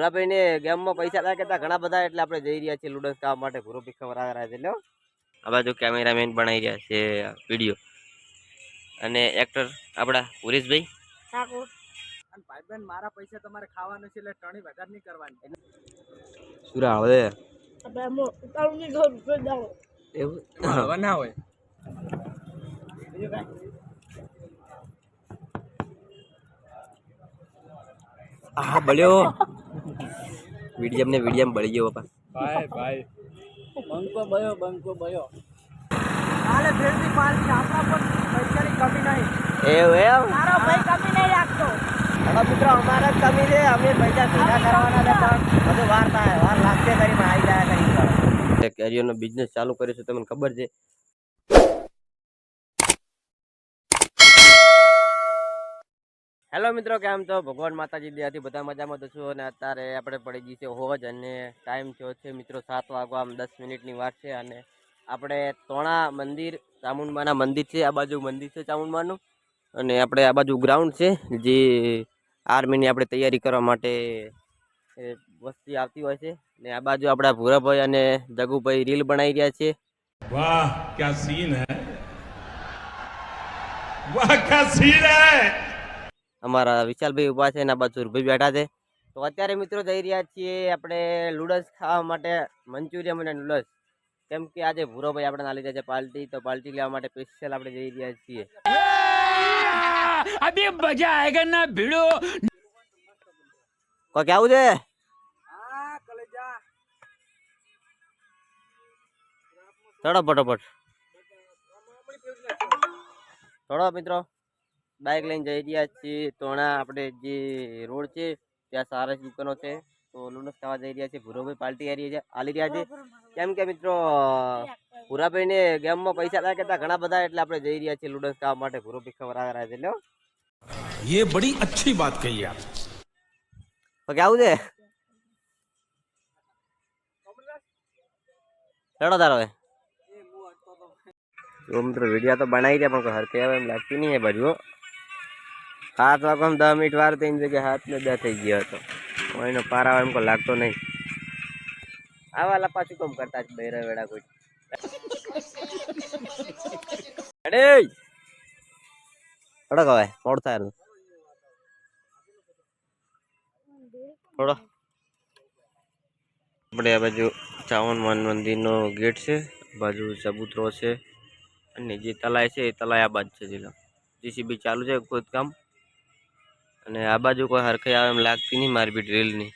ભૂરાભાઈ ને ગેમમાં પૈસા લાગતા ઘણા બધા એટલે આપણે જઈ રહ્યા છીએ લુડન્સ ખાવા માટે. ભૂરો ભી ખબર આવે છે. લ્યો આ બાજુ કેમેરામેન બનાવી રહ્યા છે વિડીયો અને એક્ટર આપણા પુરેશભાઈ ઠાકોર. અને ભાઈબંધ મારા પૈસા તમારે ખાવાનું છે એટલે ટણી વધારે નહીં કરવાની. સુરા હવે આપણે મો ઉતાળું નહીં ઘર ઉપર દાવો એવું હવે ના હોય. આ બળ્યો વિડીયમ બળી ગયો બાપા. ભાઈ બંકો બયો કાલે ફેરથી પાલથી આપણા પર પૈસાની કમી નહીં. એવું મારો ભાઈ કમી નહીં રાખતો. હવે મિત્રો અમારે જ કમી છે. અમે પૈસા ભેગા કરવાના છે પણ બધું વાર થાય. વાર લાગશે કરી પણ આવી જાય કરી. કેરીઓનો બિઝનેસ ચાલુ કરીશું તમને ખબર છે. હેલો મિત્રો, કેમ છો? ભગવાન માતાજી દયાથી બધા મજામાં તો છું. અને અત્યારે આપણે પડી ગઈ છે હોજ અને ટાઈમ થયો છે મિત્રો 7 વાગવા 10 મિનિટની વાર છે. અને આપણે તોણા મંદિર ચામુંડમાના મંદિર છે. આ બાજુ મંદિર છે ચામુંડમાનું અને આપણે આ બાજુ ગ્રાઉન્ડ છે જે આર્મીની આપણે તૈયારી કરવા માટે વસ્તી આવતી હોય છે. ને આ બાજુ આપણા ભૂરાભાઈ અને જગુભાઈ રીલ બનાવી રહ્યા છે. વાહ ક્યા સીન હે, વાહ ક્યા સીન હે. અમારા વિશાલભાઈ ઉભા છે અને આ બાજુ સુરભાઈ બેઠા છે. તો અત્યારે મિત્રો જઈ રહ્યા છીએ આપણે નૂડલ્સ ખાવા માટે, મંચુરિયમ અને નૂડલ્સ. કેમ કે આજે ભૂરોભાઈ આપણે ના લીધા છે પાર્ટી, તો પાર્ટી લેવા માટે સ્પેશિયલ આપણે જઈ રહ્યા છીએ. अभी मजा आएगा ना भिड़ो. કોઈ કેવું છે? હા કલેજા ચડો ફટોફટ ચડો મિત્રો. બાઇક લઈને જઈ રહ્યા છીએ તોણા. આપણે જે રોડ છે ત્યાં સારા દુકાનો છે તો નૂડલ્સ ખાવા જઈ રહ્યા છીએ. ભૂરોભાઈ પાર્ટી આલી રહ્યા છે. કેમ કે મિત્રો ભૂરાભાઈ ને ગેમમાં પૈસા લાગતા ઘણા બધા એટલે આપણે જઈ રહ્યા છીએ નૂડલ્સ ખાવા માટે. ભૂરોભાઈ ખબર આવે છે. લ્યો ये बड़ी अच्छी बात कही आप. તો કેવું છે? ચડો તારો જો મિત્રો વિડીયો તો બનાવી દે પણ હરકે હવે એમ લાગતી નહીં એ બાજુ. 7 વાગ્યા 10 મિનિટ વાર થઈ જગ્યાએ 7 ને 10 થઈ ગયો હતો. એનો પાર આવે એમ કોઈ લાગતો નહીં. આવા લપા શું કામ કરતા છે બૈરા વેડા કોઈ? અડે થોડો કવાય મોડ થાય થોડો. આપણે આ બાજુ ચાવનમાન મંદિરનો ગેટ છે, બાજુ ચબૂતરો છે અને જે તલાય છે એ તલાય આ બાજુ છે. જિલ્લા જીસીબી ચાલુ છે ખોદકામ. અને આ બાજુ કોઈ હરખઈ આવે એમ લાગતી નહીં મારી બી ડ્રીલની.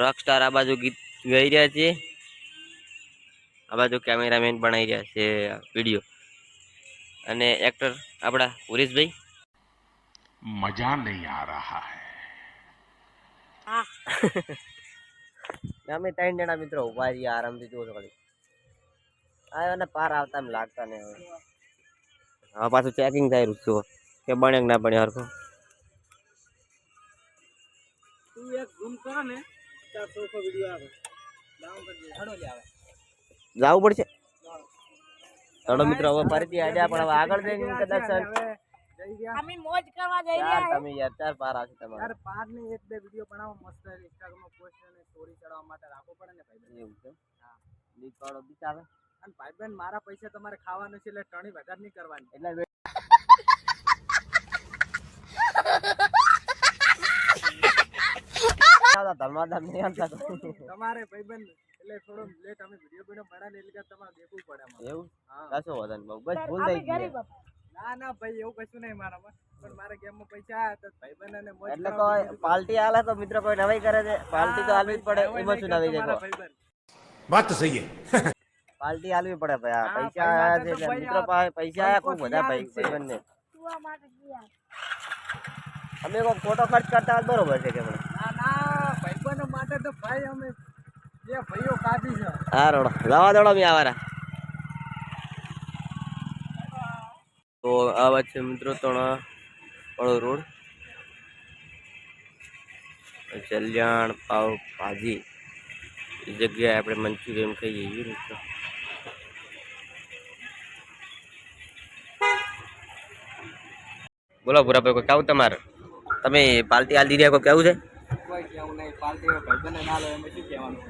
રોકસ્ટાર આ બાજુ ગીત ગાઈ રહ્યા છે. આ બાજુ કેમેરામેન બનાવી રહ્યા છે વિડીયો અને એક્ટર આપણા પુરેશભાઈ. मजा नहीं आ रहा है. અમે 3 જણા મિત્રો ઉભા રહ્યા આરામથી. જોવો ખાલી આ પાર આવતા એમ લાગતા નહીં. હવે પાછું ચેકિંગ થાય રૂસો કે બને કે ના બને હરખો. તું એક ઝૂમ કરો ને તાર સોફો વિડિયો આવે ડાઉન કરી હડો લે આવે જવું પડશે. ચલો મિત્રો હવે ફરીથી આડ્યા પણ હવે આગળ જઈને કદાચ અમે મોજ કરવા જઈ રહ્યા તમે યાર 4 પાર આવશે તમારે. યાર પાર ને એક બે વિડિયો બનાવો મસ્ત ઇન્સ્ટાગ્રામ માં પોસ્ટ અને સ્ટોરી ચડાવવા માટે રાખવો પડે ને ભાઈ. એવું છે? હા લીક પાડો બી ચાલે. અને ભાઈબંધ મારા પૈસા તમારે ખાવાનું છે એટલે ટણી વધારે નહીં કરવાની. એટલે ધર્માધામ નહીં આવતા તમારે ભાઈબંધ એટલે થોડો લેટ અમે વિડિયો બનાવીને એટલે તમારે દેખવું પડે અમારે. એવું? કશો વાંધો નહીં બસ ભૂલ થઈ ગઈ. ના ભાઈ એવું કશું નહીં મારામાં. પણ મારા ગેમમાં પૈસા આયા તો ભાઈબંધ અને મોજ એટલે કોઈ પાર્ટી આલે તો મિત્રો કોઈ નવાઈ કરે છે. પાર્ટી તો આલવી જ પડે. એમાં શું નવાઈ જાય? बात तो सही है. પાર્ટી આલવી પડે ભાઈ. આ પૈસા આયા છે એટલે મિત્રો પાસે પૈસા આયા ખૂબ બધા ભાઈબંધ ને. અમે કોઈ ખોટો ખર્ચ કરતા હોય બરોબર છે કે મને. ના ભાઈબંધો માટે તો ભાઈ અમે જે ભાઈઓ કાઢી છે. હા રોડો જવા દોડો મેં આવારા. તો આ વાત છે મિત્રો તોણા વાળો રોડ, કલ્યાણ પાવ ભાજી એ જગ્યાએ આપણે મંચુરિયન ખાઈએ છીએ મિત્રો. બોલો ભૂરાભાઈ કોઈ કેવું તમારે? તમે પાર્ટી આલી દીધી કોઈ કેવું છે? એવું નહીં પાર્ટી હોય ભાઈબંધને ના લો એમાં શું કહેવાનું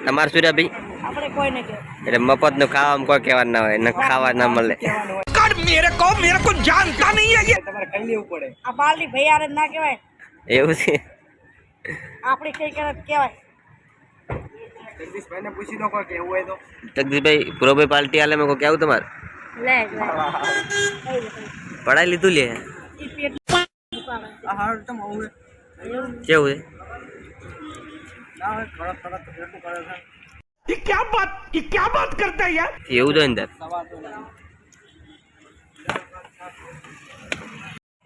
તમારે સૂર્યાભાઈ આપણે કોઈ નહીં કે એટલે મફત નું ખાવામાં કોઈ કહેવાનું ના હોય ને ખાવા ના મળે. मेरे को जानता नहीं है ये. તમારે ખાઈ લેવું પડે આ બાલની ભાઈ આરે ના કહેવાય એવું છે. આપણી કઈ કરત કહેવાય જગદીશભાઈને પૂછી દો કોઈ કેવું હોય તો જગદીશભાઈ પુરોભાઈ પાર્ટી આલે મેં કેવું તમારે લે પડાઈ લીધું લે ઈ પેટ દુકાન આ હાર તો મઉ કેવું છે ના હોય કડક કડક તો એટલું કરે છે ये क्या बात करता है यार. એવું તો અંદર સવા તો નહીં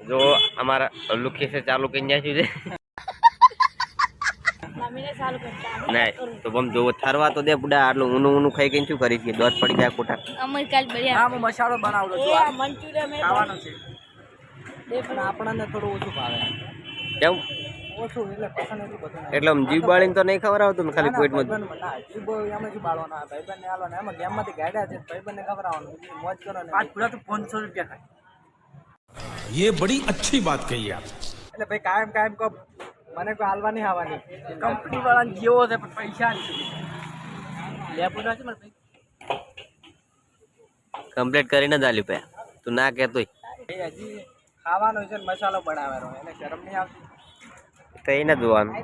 જો અમારા લોકેશન ચાલુ કરી નાખ્યું છે મમ્મીને ચાલુ કરતા નહીં તો બમ જો ઠરવા તો દે બુડા આટલું ઊનું ખાઈ કઈ શું કરી છે દોત પડી જાય ખોટા. અમે કાલ બળ્યા હા હું મસાલો બનાવડો છું એ આ મંચુરિયન મે ખાવાનો છે પણ આપણને થોડું ઓછું ભાવે કેમ ઓછું એટલે પસંદ એટલું બધું નહીં. એટલે આમ જીવ બાળીને તો નહીં ખવડાવતું ને ખાલી પેટમાં જ. ભાઈબંધ ના જીભો એમાં જ બાળવાના ભાઈબંધને આલવાના એમાં ગેમમાંથી ગાડ્યા છે ભાઈબંધને ખવડાવવાનું બીજું મોજ કરો ને પાંચ પૂરા તો 500 રૂપિયા ખાય ये बड़ी अच्छी बात कही आप. એટલે ભાઈ કાયમ કો મને કોઈ હાલવા નહીં આવવાની કંપની વાળાને જેવો છે પણ પૈસા નહીં લે પૂરા છે મારે કમ્પ્લીટ કરીને જ આલ્યું પે તું ના કહેતોય ભાઈ હજી ખાવાનો છે ને મસાલો બનાવેલો એને શરમ નહીં આવતી કઈ ના જોવાનું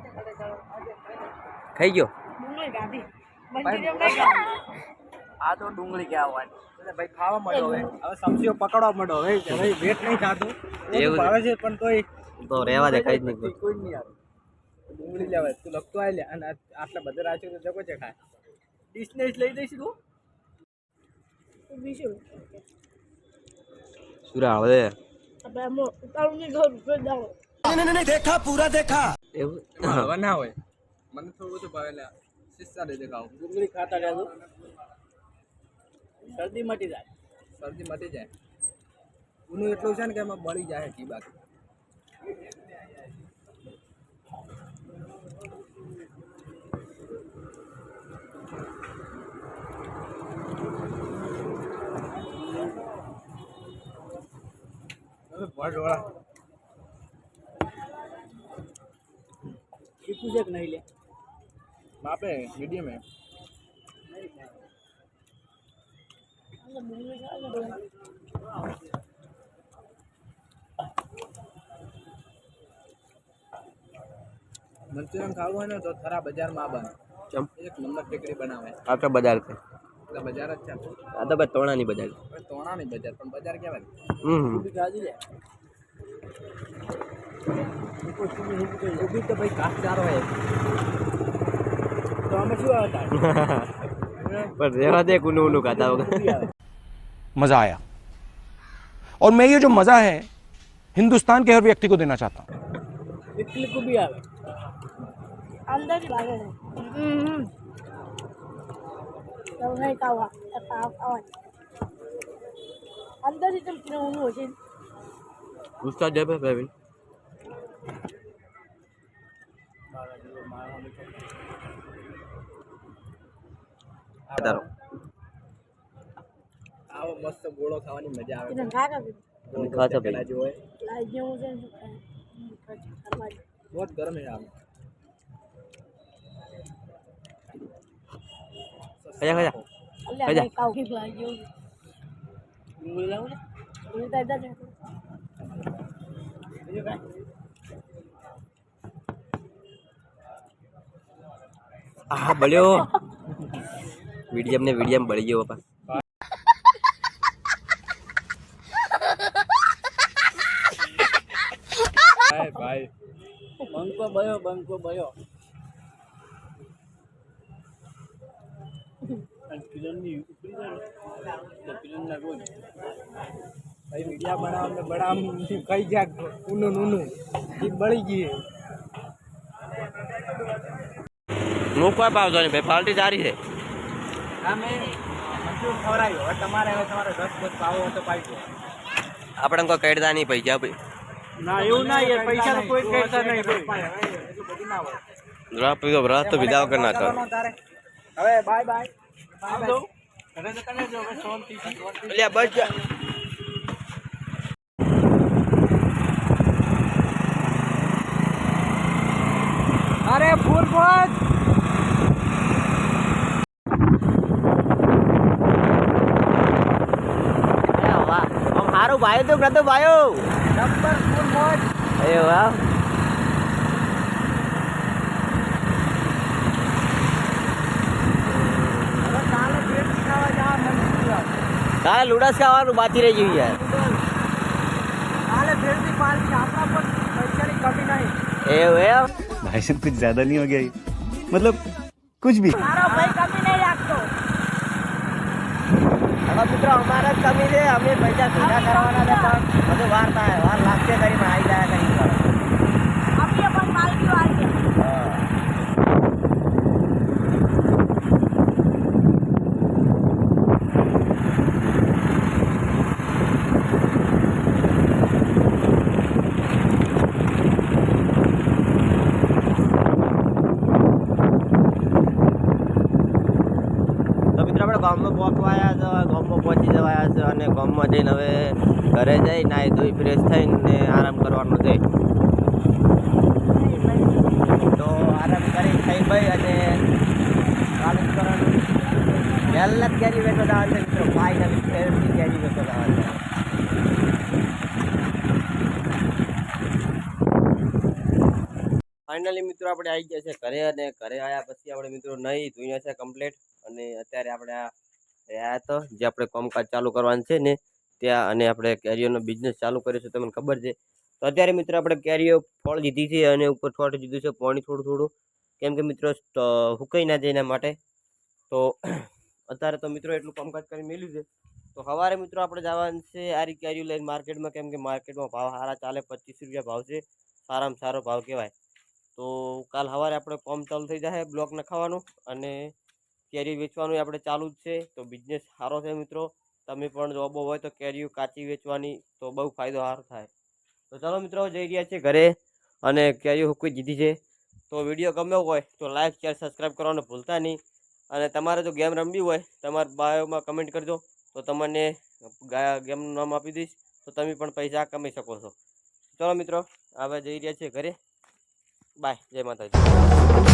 ખાઈ ગયો ડુંગળી ગાધી મંચુરિયન નહીં ખાધી આ તો ડુંગળી ક્યાં આવવાની એટલે ભાઈ ખાવા મળ્યો હવે સબ્જીઓ પકડવા મળ્યો હવે વેટ નહીં ખાતું એવું એવું ભાવે છે પણ તોય તો રહેવા દે ખાઈ જ નહીં કોઈ નહીં આવે ડુંગળી લેવાય તું લખતો આવી લે અને આટલા બધા રાખ્યો તો જગો છે ખાય ડીશ ને લઈ દઈશ તું બીજું સુરા હવે આપણે મો તારું ઘર ઉપર દાવો એવું હવે ના હોય મને થોડું ઓછું ભાવે લે શિસ્તા રીતે ખાવ ડુંગળી ખાતા ગયા શરદી મટી જાય ઊનું એટલું છે ને કે એમાં બળી જાય જી બાકી ભડોળા શીખું છે કે નહીં લે માપે મીડિયમ હે મંચુરિયન ખાવું હોય ને તો થરા બજારમાં બને ચમ એક નંબર ટેકરી બનાવે આ તો બજાર છે એટલે બજાર જ છે આ તો બસ તોણાની બજાર છે. પણ તોણાની બજાર પણ બજાર કહેવાય હમ ગાજી લે ઊભી તો ભાઈ કાચ ચારો હોય તો અમે શું આવતા પણ રહેવા દે ઊનું ખાતા વગર मजा आया और मैं ये जो मजा है हिंदुस्तान के हर व्यक्ति को देना चाहता हूँ. ઇડલી કો બી આવે અંદર લાગે છે તો નહીં ખાવા ખાવા અંદરથી તેમ પીવાનું હોય છે ઉસ્તાદ જય ભાઈ તારો આવો મસ્ત ગોળો ખાવાની મજા આવે એને ખા કાઢી તમે ખાશો ભાઈ પેલા જો હોય લાઈ જેવું છે ને કરવા બહુ ગરમ હે આમ ખાજા ખાજા અલ્યા ખાજા. નહીં ખાવું લાઈ જેવું ડુંગળી લાવું ને હું તો દાદા બીજું કાંઈ આ બળ્યો વીડિયમ બળી ગયો બાપા ભાઈ બંકો બયો કિરણની ઉપરી જાય ને કિરણના રોજ ભાઈ વિડિયા બનાવને બડામ કઈ જાક ઊનું એ બળી ગઈ મૂકવા પાવતો નહીં ભાઈ પાર્ટી સારી છે હા મેં મંચુર ખવડાવ્યું હવે તમારે રસ બસ પાવો હોય તો પાઈ દો આપણે કોઈ કહેતા નહીં પૈસા ભાઈ ના એવું ના યાર પૈસા તો કોઈ કહેતા નહીં એટલું બધું ના હોય રાત તો વિદાવ કરના તો હવે બાય બાય આવજો ઘરે જતા રહેજો હવે શાંતિ અલ્યા બસ જા. ફૂલ મોજ. વાહ આમ સારું ભાઈ તો નતું ભાઈ નંબર ફૂલ મોજ. એ વાહ હવે કાલે ભેળસી ખાવા જવા મંદિર. કાલે લુડાસ ખાવાનું બાકી રહી ગયું યાર કાલે ભેળસી પાલથી આપણા પર પૈસાની કમી નહીં. એવું એમ भाई साहब कुछ ज्यादा नहीं हो गया ये? मतलब कुछ भी તારો ભાઈ કમી નહીં રાખતો. હવે મિત્રો અમારે જ કમી છે અમે પૈસા ભેગા કરવાના છે પણ બધું વાર થાય વાર લાગશે કરી પણ આવી જાય કરી અમે પણ માલકી વાર છે. તો મિત્રો આપણે ગામમાં પહોંચવા આવ્યા છે ગામમાં પહોંચી જવા આવ્યા છે અને ગામમાં જઈને હવે ઘરે જઈ નાહી ધોઈ ફ્રેશ થઈને આરામ કરવાનો છે તો આરામ કરી ખાઈ ભાઈ અને ચાલુ કરવાનું પહેલાં જ કેરી વેચો જવા છે મિત્રો ફાઇનલી ફેરથી કેરી વેચો જવા છે ફાઇનલી મિત્રો આપણે આવી ગયા છે ઘરે અને ઘરે આવ્યા પછી આપણે મિત્રો નહીં ધોઈને છે કમ્પ્લીટ અને અત્યારે આપણે રહ્યા તો જે આપણે કામકાજ ચાલુ કરવાનું છે ને ત્યાં અને આપણે કેરીઓનો બિઝનેસ ચાલુ કરીશું તમને ખબર છે તો અત્યારે મિત્રો આપણે કેરીઓ ફળ લીધી છે અને ઉપર છોડ દીધું છે પાણી થોડું થોડું કેમ કે મિત્રો સુકાઈ ના જાય એના માટે તો અત્યારે તો મિત્રો એટલું કામકાજ કરી મેળ્યું છે તો સવારે મિત્રો આપણે જવાનું છે આરી કેરીઓ લઈને માર્કેટમાં કેમ કે માર્કેટમાં ભાવ સારા ચાલે 25 રૂપિયા ભાવ છે સારામાં સારો ભાવ કહેવાય તો કાલ સવારે આપણે કામ ચાલુ થઈ જાય બ્લોક નખાવાનું અને કેરી વેચવાનું આપણે ચાલુ જ છે તો બિઝનેસ સારો છે મિત્રો તમે પણ જોબો હોય તો કેરીઓ કાચી વેચવાની તો બહુ ફાયદો સારો થાય તો ચાલો મિત્રો જઈ રહ્યા છીએ ઘરે અને કેરીઓ હુકવી દીધી છે તો વિડીયો ગમ્યો હોય તો લાઈક શેર સબસ્ક્રાઈબ કરવાનું ભૂલતા નહીં અને તમારે જો ગેમ રમવી હોય તમારા બાયોમાં કમેન્ટ કરજો તો તમને ગેમનું નામ આપી દઈશ તો તમે પણ પૈસા કમાઈ શકો છો ચલો મિત્રો હવે જઈ રહ્યા છીએ ઘરે બાય જય માતાજી